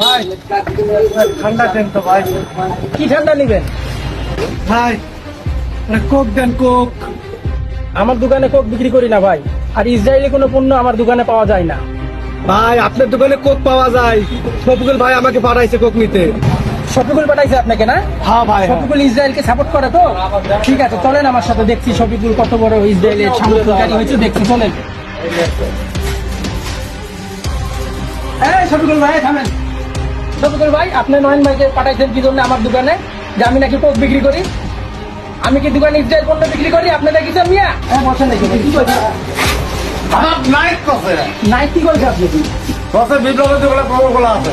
ভাই ঠান্ডা দেন তো ভাই। কি ঠান্ডা নিবেন? ভাই কোক দেন, কোক। আমার দোকানে কোক বিক্রি করি না ভাই, আর ইসরায়েলি কোনো পণ্য আমার দোকানে পাওয়া যায় না। ভাই আপনার দোকানে কোক পাওয়া যায়, শফিকুল ভাই আমাকে পাঠাইছে কোক নিতে। শফিকুল পাঠাইছে আপনাকে না? হ্যাঁ ভাই, হ্যাঁ। শফিকুল ইসরায়েলকে সাপোর্ট করে তো? ঠিক আছে, চলেন আমার সাথে, দেখছি শফিকুল কত বড় ইসরায়েলের সামগ্রীকারী হয়েছে, দেখছি, চলেন। এই শফিকুল ভাই থামেন। শফিকুল ভাই, আপনি নয়ন ভাইকে পাঠাইছেন কি জন্য আমার দোকানে? যে আমি নাকি কোক বিক্রি করি? আমি কি দোকানে ইসরায়েল পণ্য বিক্রি করি? আপনি দেখেছেন মিয়া? হ্যাঁ, বসেন নাকি, কি করছেন? আমার নাইট কসে নাই, কি করছে আপনি? কসে বিপ্লবের দোকানে কোকা-কোলা আছে।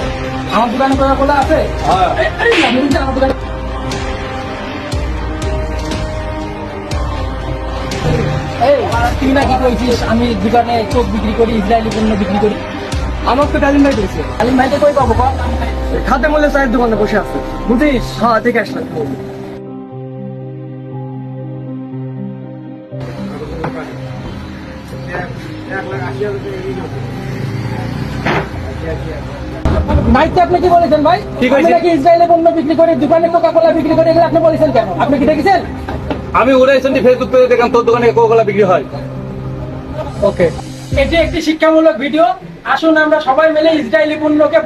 আমার দোকানে কোকা-কোলা আছে? হ্যাঁ। এই, আপনি বলছেন আমার দোকানে। এই, তুই নাকি কইছিস আমি দোকানে কোক বিক্রি করি, ইসরায়েলি পণ্য বিক্রি করি? আমার তো ডালিম ভাই দিয়েছে। আলিম ভাইকে কই পাবো কর? খাতে মূল্যে চায়ের দোকানে বসে আছে। বুঝিস? হ্যাঁ, ঠিক আসলে। নাইতে আপনি কি বলেছেন ভাই? কি আমি কইছি? নাকি ইসরায়েলি পণ্য বিক্রি করি, দোকানে কোকা-কোলা বিক্রি করি, এগুলো আপনি বলেছেন কেন? আপনি কি দেখেছেন? আমি রিসেন্টলি ফেসবুক পেজে দেখলাম তোর দোকানে কোকা-কোলা বিক্রি হয়। ওকে, এটি একটি শিক্ষামূলক ভিডিও। আসুন আমরা সবাই মিলে ইসরায়েলি পণ্যকে